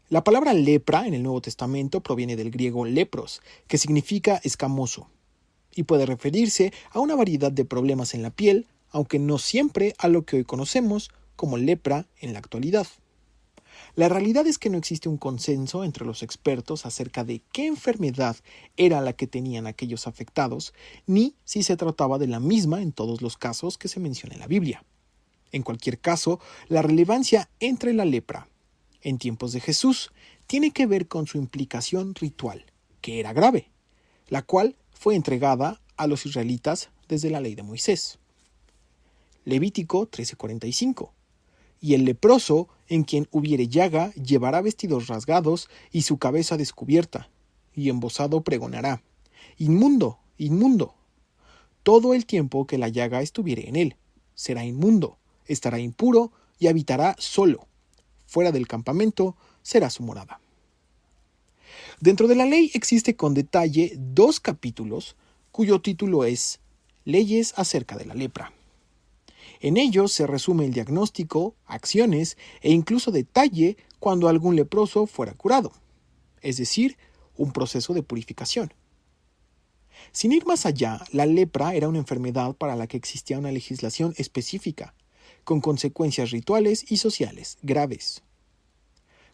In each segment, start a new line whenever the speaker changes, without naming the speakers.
La palabra lepra en el Nuevo Testamento proviene del griego lepros, que significa escamoso, y puede referirse a una variedad de problemas en la piel, aunque no siempre a lo que hoy conocemos como lepra en la actualidad. La realidad es que no existe un consenso entre los expertos acerca de qué enfermedad era la que tenían aquellos afectados, ni si se trataba de la misma en todos los casos que se menciona en la Biblia. En cualquier caso, la relevancia entre la lepra en tiempos de Jesús tiene que ver con su implicación ritual, que era grave, la cual fue entregada a los israelitas desde la ley de Moisés. Levítico 13:45. Y el leproso, en quien hubiere llaga, llevará vestidos rasgados y su cabeza descubierta, y embozado pregonará: Inmundo, inmundo. Todo el tiempo que la llaga estuviere en él, será inmundo, estará impuro y habitará solo. Fuera del campamento será su morada. Dentro de la ley existe con detalle 2 capítulos cuyo título es Leyes acerca de la lepra. En ellos se resume el diagnóstico, acciones e incluso detalle cuando algún leproso fuera curado, es decir, un proceso de purificación. Sin ir más allá, la lepra era una enfermedad para la que existía una legislación específica, con consecuencias rituales y sociales graves.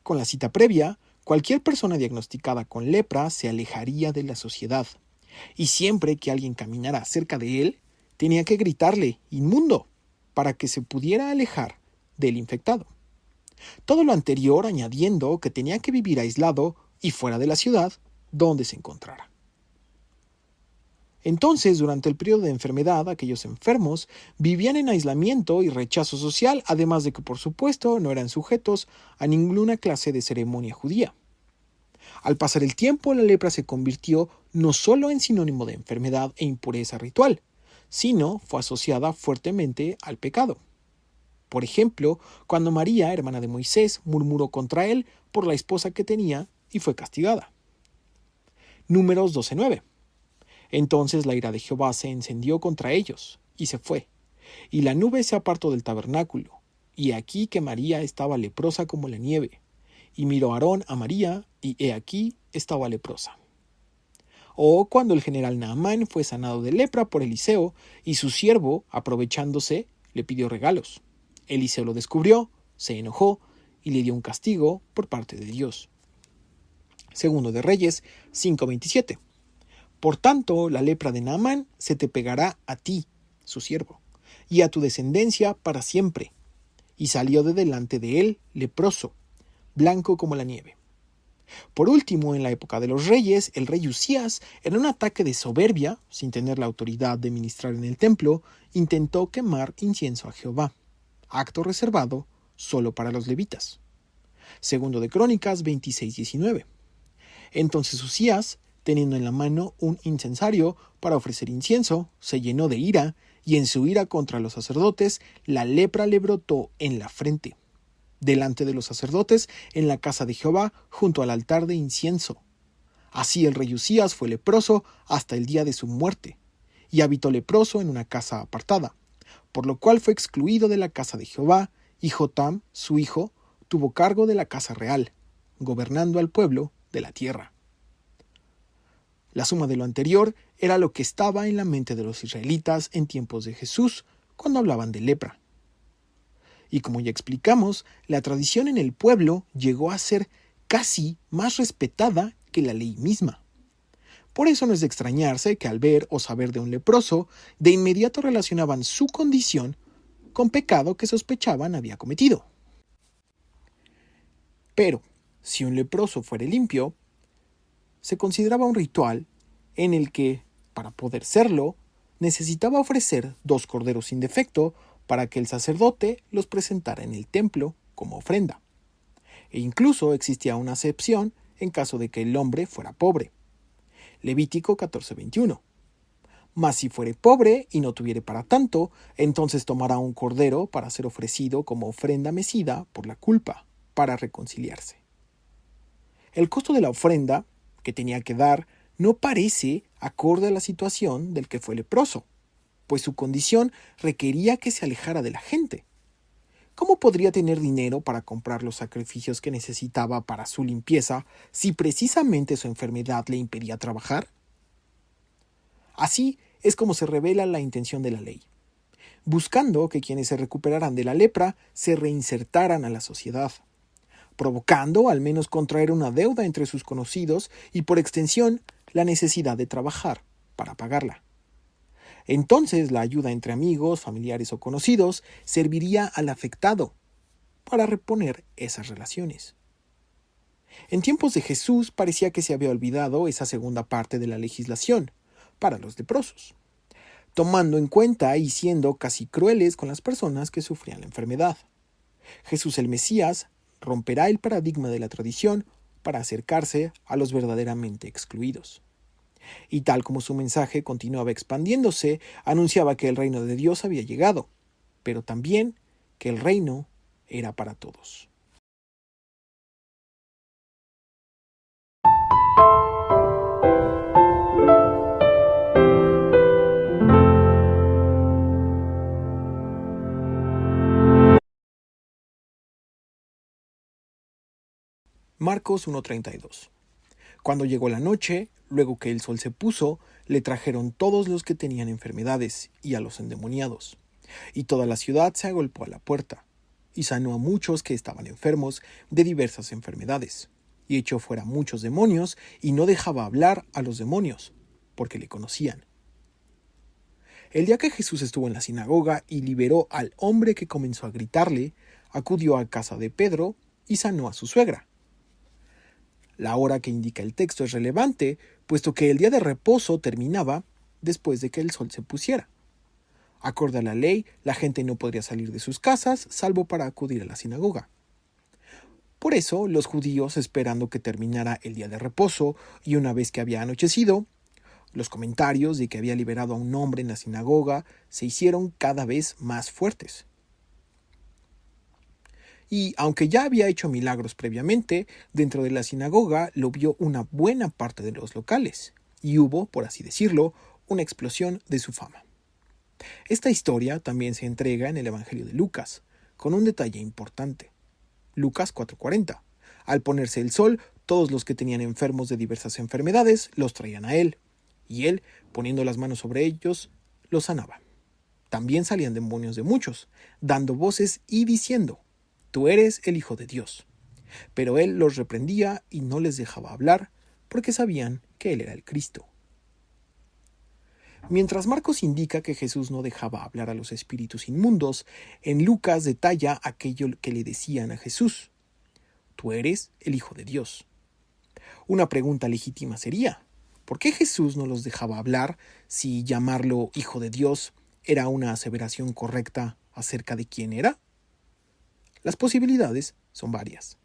Con la cita previa, cualquier persona diagnosticada con lepra se alejaría de la sociedad, y siempre que alguien caminara cerca de él, tenía que gritarle «inmundo», para que se pudiera alejar del infectado. Todo lo anterior añadiendo que tenía que vivir aislado y fuera de la ciudad donde se encontrara. Entonces, durante el periodo de enfermedad, aquellos enfermos vivían en aislamiento y rechazo social, además de que, por supuesto, no eran sujetos a ninguna clase de ceremonia judía. Al pasar el tiempo, la lepra se convirtió no solo en sinónimo de enfermedad e impureza ritual, sino fue asociada fuertemente al pecado. Por ejemplo, cuando María, hermana de Moisés, murmuró contra él por la esposa que tenía y fue castigada. Números 12:9. Entonces la ira de Jehová se encendió contra ellos, y se fue, y la nube se apartó del tabernáculo, y aquí que María estaba leprosa como la nieve, y miró Aarón a María, y he aquí estaba leprosa. O cuando el general Naamán fue sanado de lepra por Eliseo, y su siervo, aprovechándose, le pidió regalos. Eliseo lo descubrió, se enojó, y le dio un castigo por parte de Dios. Segundo de Reyes 5:27. Por tanto, la lepra de Naamán se te pegará a ti, su siervo, y a tu descendencia para siempre. Y salió de delante de él leproso, blanco como la nieve. Por último, en la época de los reyes, el rey Usías, en un ataque de soberbia, sin tener la autoridad de ministrar en el templo, intentó quemar incienso a Jehová, acto reservado solo para los levitas. Segundo de Crónicas 26:19. Entonces Usías, teniendo en la mano un incensario para ofrecer incienso, se llenó de ira, y en su ira contra los sacerdotes, la lepra le brotó en la frente, delante de los sacerdotes, en la casa de Jehová, junto al altar de incienso. Así el rey Usías fue leproso hasta el día de su muerte, y habitó leproso en una casa apartada, por lo cual fue excluido de la casa de Jehová, y Jotam, su hijo, tuvo cargo de la casa real, gobernando al pueblo de la tierra. La suma de lo anterior era lo que estaba en la mente de los israelitas en tiempos de Jesús, cuando hablaban de lepra. Y como ya explicamos, la tradición en el pueblo llegó a ser casi más respetada que la ley misma. Por eso no es de extrañarse que al ver o saber de un leproso, de inmediato relacionaban su condición con pecado que sospechaban había cometido. Pero, si un leproso fuera limpio, se consideraba un ritual en el que, para poder serlo, necesitaba ofrecer 2 corderos sin defecto para que el sacerdote los presentara en el templo como ofrenda. E incluso existía una excepción en caso de que el hombre fuera pobre. Levítico 14:21. Mas si fuere pobre y no tuviere para tanto, entonces tomará un cordero para ser ofrecido como ofrenda mecida por la culpa, para reconciliarse. El costo de la ofrenda que tenía que dar no parece acorde a la situación del que fue leproso, pues su condición requería que se alejara de la gente. ¿Cómo podría tener dinero para comprar los sacrificios que necesitaba para su limpieza si precisamente su enfermedad le impedía trabajar? Así es como se revela la intención de la ley, buscando que quienes se recuperaran de la lepra se reinsertaran a la sociedad, provocando al menos contraer una deuda entre sus conocidos y por extensión la necesidad de trabajar para pagarla. Entonces la ayuda entre amigos, familiares o conocidos serviría al afectado para reponer esas relaciones. En tiempos de Jesús parecía que se había olvidado esa segunda parte de la legislación para los leprosos, tomando en cuenta y siendo casi crueles con las personas que sufrían la enfermedad. Jesús el Mesías romperá el paradigma de la tradición para acercarse a los verdaderamente excluidos. Y tal como su mensaje continuaba expandiéndose, anunciaba que el reino de Dios había llegado, pero también que el reino era para todos. Marcos 1:32. Cuando llegó la noche, luego que el sol se puso, le trajeron todos los que tenían enfermedades y a los endemoniados. Y toda la ciudad se agolpó a la puerta, y sanó a muchos que estaban enfermos de diversas enfermedades, y echó fuera muchos demonios, y no dejaba hablar a los demonios, porque le conocían. El día que Jesús estuvo en la sinagoga y liberó al hombre que comenzó a gritarle, acudió a casa de Pedro y sanó a su suegra. La hora que indica el texto es relevante, puesto que el día de reposo terminaba después de que el sol se pusiera. Acorde a la ley, la gente no podría salir de sus casas, salvo para acudir a la sinagoga. Por eso, los judíos, esperando que terminara el día de reposo, y una vez que había anochecido, los comentarios de que había liberado a un hombre en la sinagoga se hicieron cada vez más fuertes. Y aunque ya había hecho milagros previamente, dentro de la sinagoga lo vio una buena parte de los locales, y hubo, por así decirlo, una explosión de su fama. Esta historia también se entrega en el Evangelio de Lucas, con un detalle importante. Lucas 4:40. Al ponerse el sol, todos los que tenían enfermos de diversas enfermedades los traían a él, y él, poniendo las manos sobre ellos, los sanaba. También salían demonios de muchos, dando voces y diciendo: «Tú eres el Hijo de Dios». Pero él los reprendía y no les dejaba hablar, porque sabían que él era el Cristo. Mientras Marcos indica que Jesús no dejaba hablar a los espíritus inmundos, en Lucas detalla aquello que le decían a Jesús: «Tú eres el Hijo de Dios». Una pregunta legítima sería: ¿por qué Jesús no los dejaba hablar si llamarlo Hijo de Dios era una aseveración correcta acerca de quién era? Las posibilidades son varias.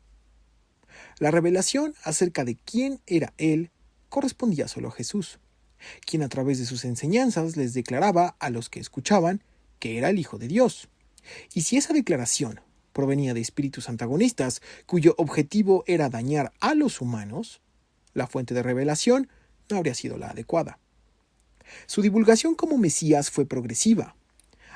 La revelación acerca de quién era él correspondía solo a Jesús, quien a través de sus enseñanzas les declaraba a los que escuchaban que era el Hijo de Dios. Y si esa declaración provenía de espíritus antagonistas cuyo objetivo era dañar a los humanos, la fuente de revelación no habría sido la adecuada. Su divulgación como Mesías fue progresiva.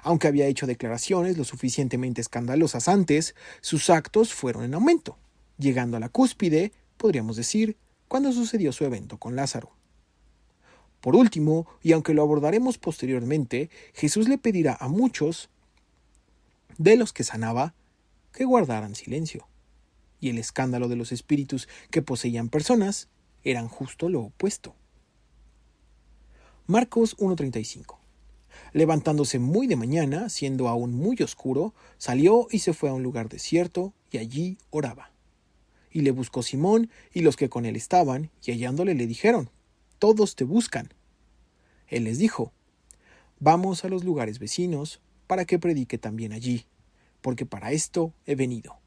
Aunque había hecho declaraciones lo suficientemente escandalosas antes, sus actos fueron en aumento, llegando a la cúspide, podríamos decir, cuando sucedió su evento con Lázaro. Por último, y aunque lo abordaremos posteriormente, Jesús le pedirá a muchos de los que sanaba que guardaran silencio. Y el escándalo de los espíritus que poseían personas eran justo lo opuesto. Marcos 1:35. Levantándose muy de mañana, siendo aún muy oscuro, salió y se fue a un lugar desierto, y allí oraba. Y le buscó Simón y los que con él estaban, y hallándole le dijeron: «Todos te buscan». Él les dijo: «Vamos a los lugares vecinos, para que predique también allí, porque para esto he venido».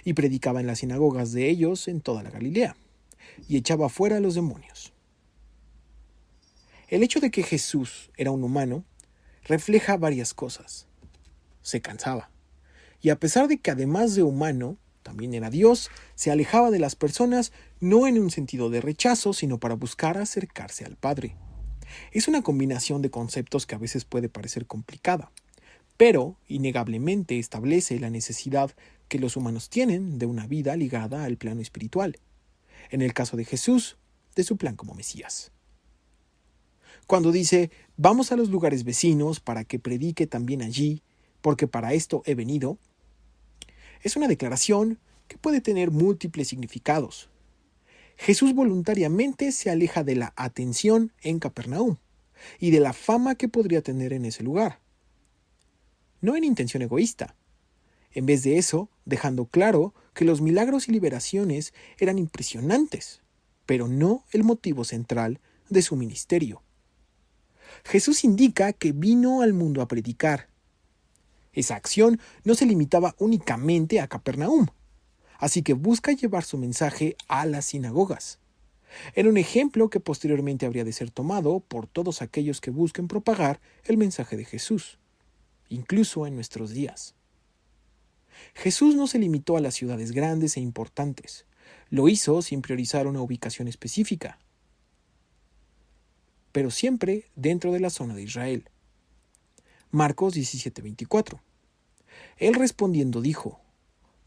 Y predicaba en las sinagogas de ellos en toda la Galilea, y echaba fuera a los demonios. El hecho de que Jesús era un humano refleja varias cosas. Se cansaba. Y a pesar de que además de humano, también era Dios, se alejaba de las personas no en un sentido de rechazo, sino para buscar acercarse al Padre. Es una combinación de conceptos que a veces puede parecer complicada, pero innegablemente establece la necesidad que los humanos tienen de una vida ligada al plano espiritual. En el caso de Jesús, de su plan como Mesías. Cuando dice, vamos a los lugares vecinos para que predique también allí, porque para esto he venido, es una declaración que puede tener múltiples significados. Jesús voluntariamente se aleja de la atención en Capernaum y de la fama que podría tener en ese lugar. No en intención egoísta. En vez de eso, dejando claro que los milagros y liberaciones eran impresionantes, pero no el motivo central de su ministerio. Jesús indica que vino al mundo a predicar. Esa acción no se limitaba únicamente a Capernaum, así que busca llevar su mensaje a las sinagogas. Era un ejemplo que posteriormente habría de ser tomado por todos aquellos que busquen propagar el mensaje de Jesús, incluso en nuestros días. Jesús no se limitó a las ciudades grandes e importantes. Lo hizo sin priorizar una ubicación específica, pero siempre dentro de la zona de Israel. Marcos 17:24. Él respondiendo dijo,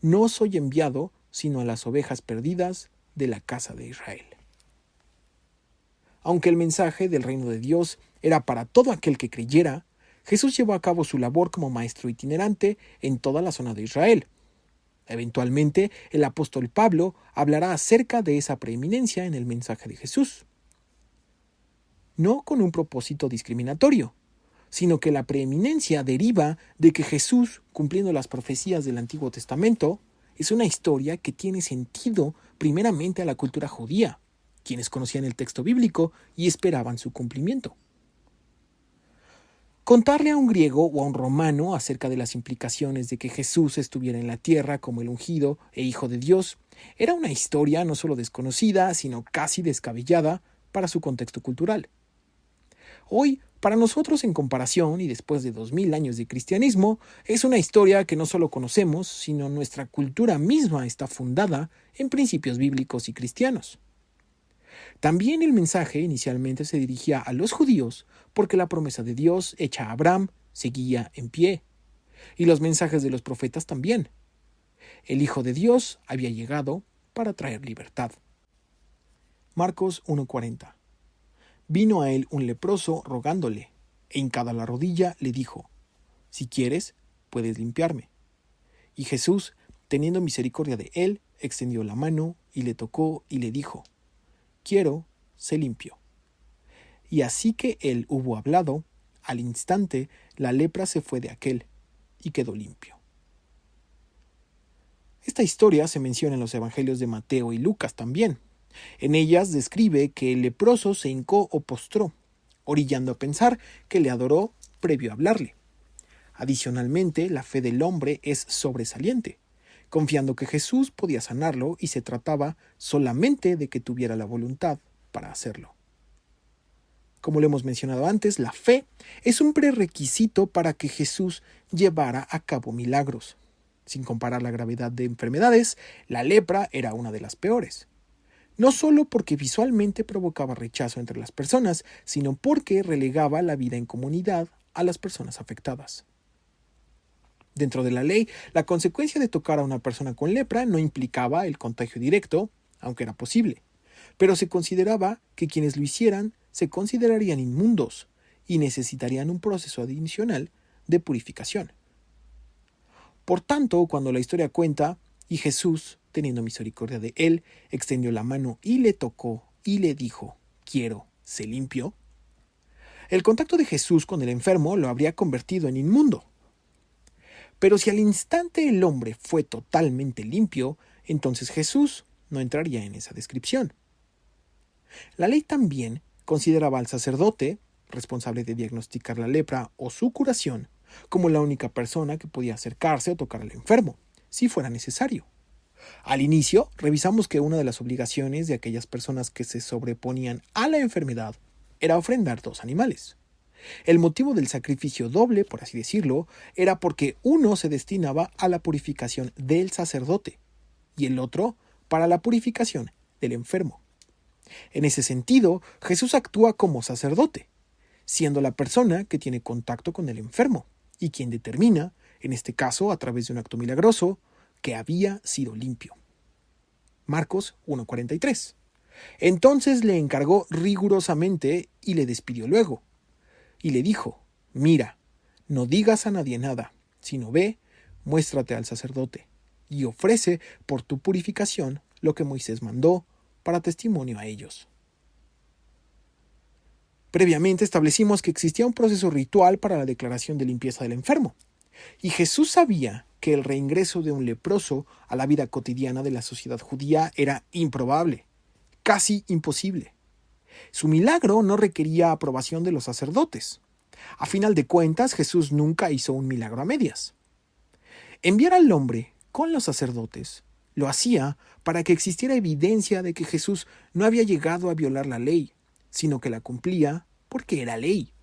no soy enviado sino a las ovejas perdidas de la casa de Israel. Aunque el mensaje del reino de Dios era para todo aquel que creyera, Jesús llevó a cabo su labor como maestro itinerante en toda la zona de Israel. Eventualmente, el apóstol Pablo hablará acerca de esa preeminencia en el mensaje de Jesús. No con un propósito discriminatorio, sino que la preeminencia deriva de que Jesús, cumpliendo las profecías del Antiguo Testamento, es una historia que tiene sentido primeramente a la cultura judía, quienes conocían el texto bíblico y esperaban su cumplimiento. Contarle a un griego o a un romano acerca de las implicaciones de que Jesús estuviera en la tierra como el ungido e hijo de Dios era una historia no solo desconocida, sino casi descabellada para su contexto cultural. Hoy, para nosotros en comparación y después de 2000 años de cristianismo, es una historia que no solo conocemos, sino nuestra cultura misma está fundada en principios bíblicos y cristianos. También el mensaje inicialmente se dirigía a los judíos porque la promesa de Dios hecha a Abraham seguía en pie, y los mensajes de los profetas también. El Hijo de Dios había llegado para traer libertad. Marcos 1:40. Vino a él un leproso rogándole, e hincada la rodilla le dijo, si quieres, puedes limpiarme. Y Jesús, teniendo misericordia de él, extendió la mano y le tocó y le dijo, quiero, sé limpio. Y así que él hubo hablado, al instante la lepra se fue de aquél y quedó limpio. Esta historia se menciona en los evangelios de Mateo y Lucas también. En ellas describe que el leproso se hincó o postró, orillando a pensar que le adoró previo a hablarle. Adicionalmente, la fe del hombre es sobresaliente, confiando que Jesús podía sanarlo y se trataba solamente de que tuviera la voluntad para hacerlo. Como lo hemos mencionado antes, la fe es un prerequisito para que Jesús llevara a cabo milagros. Sin comparar la gravedad de enfermedades, la lepra era una de las peores. No solo porque visualmente provocaba rechazo entre las personas, sino porque relegaba la vida en comunidad a las personas afectadas. Dentro de la ley, la consecuencia de tocar a una persona con lepra no implicaba el contagio directo, aunque era posible, pero se consideraba que quienes lo hicieran se considerarían inmundos y necesitarían un proceso adicional de purificación. Por tanto, cuando la historia cuenta, y Jesús, teniendo misericordia de él, extendió la mano y le tocó y le dijo, quiero, sé limpio, el contacto de Jesús con el enfermo lo habría convertido en inmundo. Pero si al instante el hombre fue totalmente limpio, entonces Jesús no entraría en esa descripción. La ley también consideraba al sacerdote, responsable de diagnosticar la lepra o su curación, como la única persona que podía acercarse o tocar al enfermo, si fuera necesario. Al inicio, revisamos que una de las obligaciones de aquellas personas que se sobreponían a la enfermedad era ofrendar 2 animales. El motivo del sacrificio doble, por así decirlo, era porque uno se destinaba a la purificación del sacerdote y el otro para la purificación del enfermo. En ese sentido, Jesús actúa como sacerdote, siendo la persona que tiene contacto con el enfermo, y quien determina, en este caso a través de un acto milagroso, que había sido limpio. Marcos 1:43. Entonces le encargó rigurosamente y le despidió luego. Y le dijo: mira, no digas a nadie nada, sino ve, muéstrate al sacerdote, y ofrece por tu purificación lo que Moisés mandó para testimonio a ellos. Previamente establecimos que existía un proceso ritual para la declaración de limpieza del enfermo, y Jesús sabía que el reingreso de un leproso a la vida cotidiana de la sociedad judía era improbable, casi imposible. Su milagro no requería aprobación de los sacerdotes. A final de cuentas, Jesús nunca hizo un milagro a medias. Enviar al hombre con los sacerdotes lo hacía para que existiera evidencia de que Jesús no había llegado a violar la ley, sino que la cumplía porque era ley.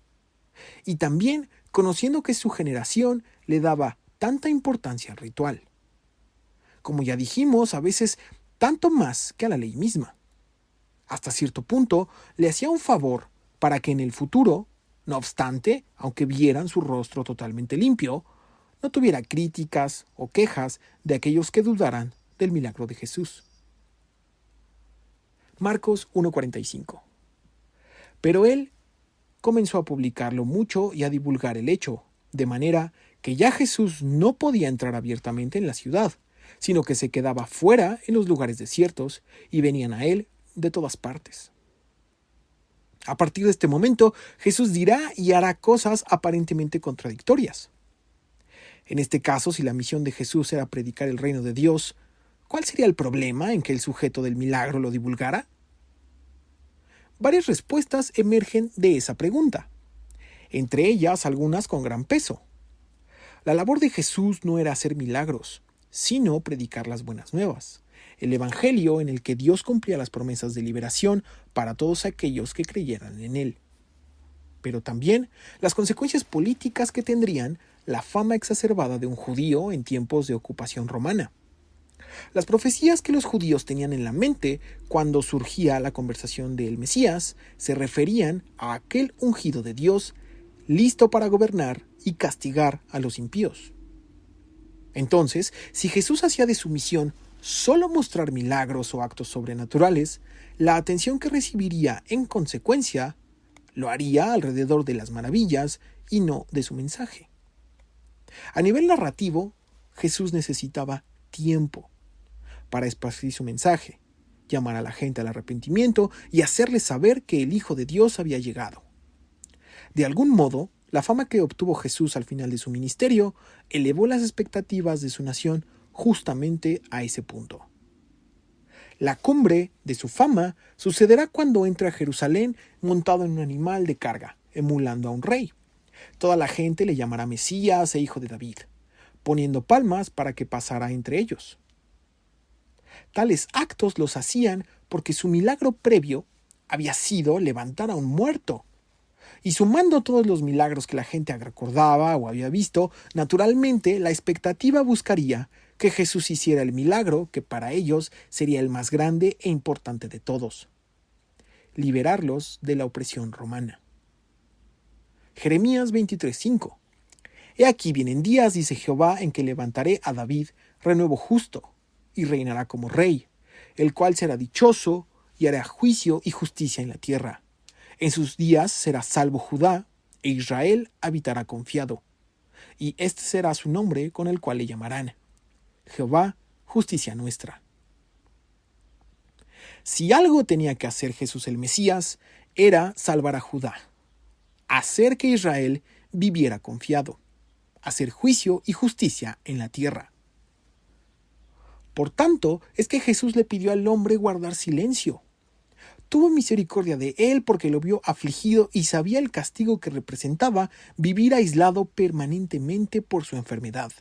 Y también conociendo que su generación le daba tanta importancia al ritual. Como ya dijimos, a veces tanto más que a la ley misma. Hasta cierto punto le hacía un favor para que en el futuro, no obstante, aunque vieran su rostro totalmente limpio, no tuviera críticas o quejas de aquellos que dudaran del milagro de Jesús. Marcos 1:45. Pero él comenzó a publicarlo mucho y a divulgar el hecho, de manera que ya Jesús no podía entrar abiertamente en la ciudad, sino que se quedaba fuera en los lugares desiertos y venían a él de todas partes. A partir de este momento, Jesús dirá y hará cosas aparentemente contradictorias. En este caso, si la misión de Jesús era predicar el reino de Dios, ¿cuál sería el problema en que el sujeto del milagro lo divulgara? Varias respuestas emergen de esa pregunta, entre ellas algunas con gran peso. La labor de Jesús no era hacer milagros, sino predicar las buenas nuevas, el evangelio en el que Dios cumplía las promesas de liberación para todos aquellos que creyeran en él. Pero también las consecuencias políticas que tendrían la fama exacerbada de un judío en tiempos de ocupación romana. Las profecías que los judíos tenían en la mente cuando surgía la conversación del Mesías se referían a aquel ungido de Dios listo para gobernar y castigar a los impíos. Entonces, si Jesús hacía de su misión solo mostrar milagros o actos sobrenaturales, la atención que recibiría en consecuencia lo haría alrededor de las maravillas y no de su mensaje. A nivel narrativo, Jesús necesitaba tiempo para esparcir su mensaje, llamar a la gente al arrepentimiento y hacerles saber que el Hijo de Dios había llegado. De algún modo, la fama que obtuvo Jesús al final de su ministerio elevó las expectativas de su nación justamente a ese punto. La cumbre de su fama sucederá cuando entre a Jerusalén montado en un animal de carga, emulando a un rey. Toda la gente le llamará Mesías e Hijo de David, poniendo palmas para que pasara entre ellos. Tales actos los hacían porque su milagro previo había sido levantar a un muerto. Y sumando todos los milagros que la gente recordaba o había visto, naturalmente la expectativa buscaría que Jesús hiciera el milagro que para ellos sería el más grande e importante de todos: liberarlos de la opresión romana. Jeremías 23:5. He aquí vienen días, dice Jehová, en que levantaré a David renuevo justo, y reinará como rey, el cual será dichoso y hará juicio y justicia en la tierra. En sus días será salvo Judá, e Israel habitará confiado. Y este será su nombre con el cual le llamarán: Jehová, justicia nuestra. Si algo tenía que hacer Jesús el Mesías, era salvar a Judá, hacer que Israel viviera confiado, hacer juicio y justicia en la tierra. Por tanto, es que Jesús le pidió al hombre guardar silencio. Tuvo misericordia de él porque lo vio afligido y sabía el castigo que representaba vivir aislado permanentemente por su enfermedad.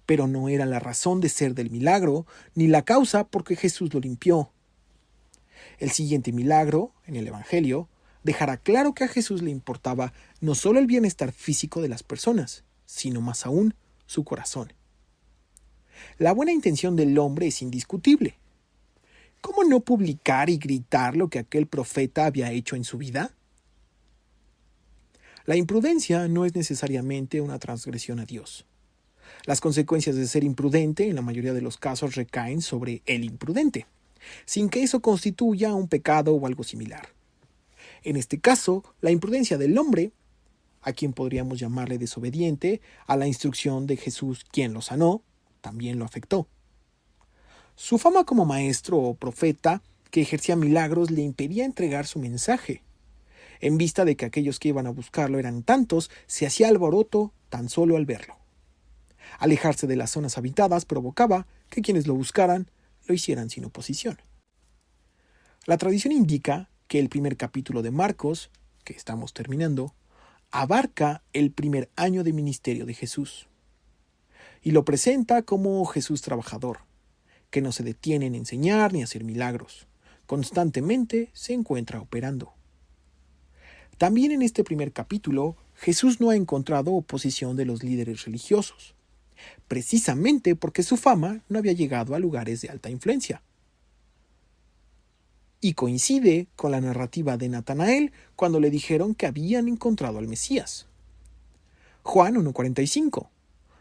Pero no era la razón de ser del milagro, ni la causa por que Jesús lo limpió. El siguiente milagro, en el Evangelio, dejará claro que a Jesús le importaba no solo el bienestar físico de las personas, sino más aún su corazón. La buena intención del hombre es indiscutible. ¿Cómo no publicar y gritar lo que aquel profeta había hecho en su vida? La imprudencia no es necesariamente una transgresión a Dios. Las consecuencias de ser imprudente en la mayoría de los casos recaen sobre el imprudente, sin que eso constituya un pecado o algo similar. En este caso, la imprudencia del hombre, a quien podríamos llamarle desobediente a la instrucción de Jesús, quien lo sanó, también lo afectó. Su fama como maestro o profeta que ejercía milagros le impedía entregar su mensaje. En vista de que aquellos que iban a buscarlo eran tantos, se hacía alboroto tan solo al verlo. Alejarse de las zonas habitadas provocaba que quienes lo buscaran lo hicieran sin oposición. La tradición indica que el primer capítulo de Marcos, que estamos terminando, abarca el primer año de ministerio de Jesús y lo presenta como Jesús trabajador, que no se detiene en enseñar ni hacer milagros, constantemente se encuentra operando. También en este primer capítulo, Jesús no ha encontrado oposición de los líderes religiosos, precisamente porque su fama no había llegado a lugares de alta influencia. Y coincide con la narrativa de Natanael cuando le dijeron que habían encontrado al Mesías. Juan 1:45.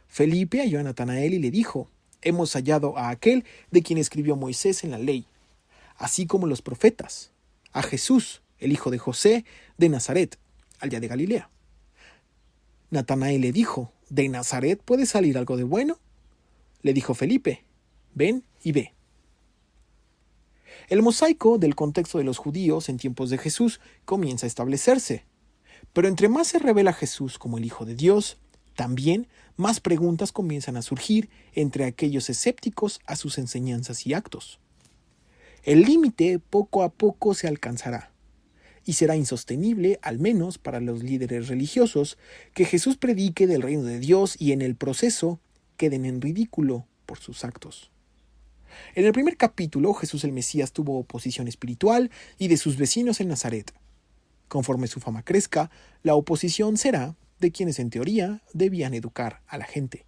Felipe halló a Natanael y le dijo: hemos hallado a aquel de quien escribió Moisés en la ley, así como los profetas, a Jesús, el hijo de José, de Nazaret, aldea de Galilea. Natanael le dijo: ¿de Nazaret puede salir algo de bueno? Le dijo Felipe: ven y ve. El mosaico del contexto de los judíos en tiempos de Jesús comienza a establecerse, pero entre más se revela Jesús como el Hijo de Dios, también más preguntas comienzan a surgir entre aquellos escépticos a sus enseñanzas y actos. El límite poco a poco se alcanzará, y será insostenible, al menos para los líderes religiosos, que Jesús predique del reino de Dios y en el proceso queden en ridículo por sus actos. En el primer capítulo, Jesús el Mesías tuvo oposición espiritual y de sus vecinos en Nazaret. Conforme su fama crezca, la oposición será de quienes en teoría debían educar a la gente.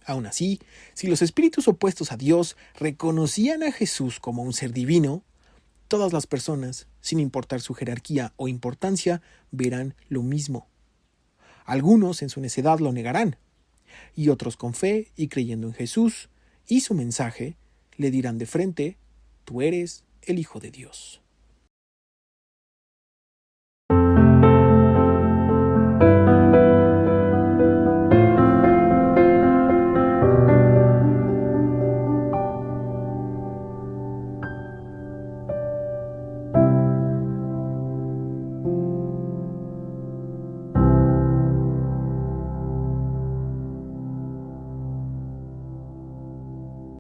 Aún así, si los espíritus opuestos a Dios reconocían a Jesús como un ser divino, todas las personas, sin importar su jerarquía o importancia, verán lo mismo. Algunos en su necedad lo negarán, y otros con fe y creyendo en Jesús y su mensaje, le dirán de frente: tú eres el Hijo de Dios.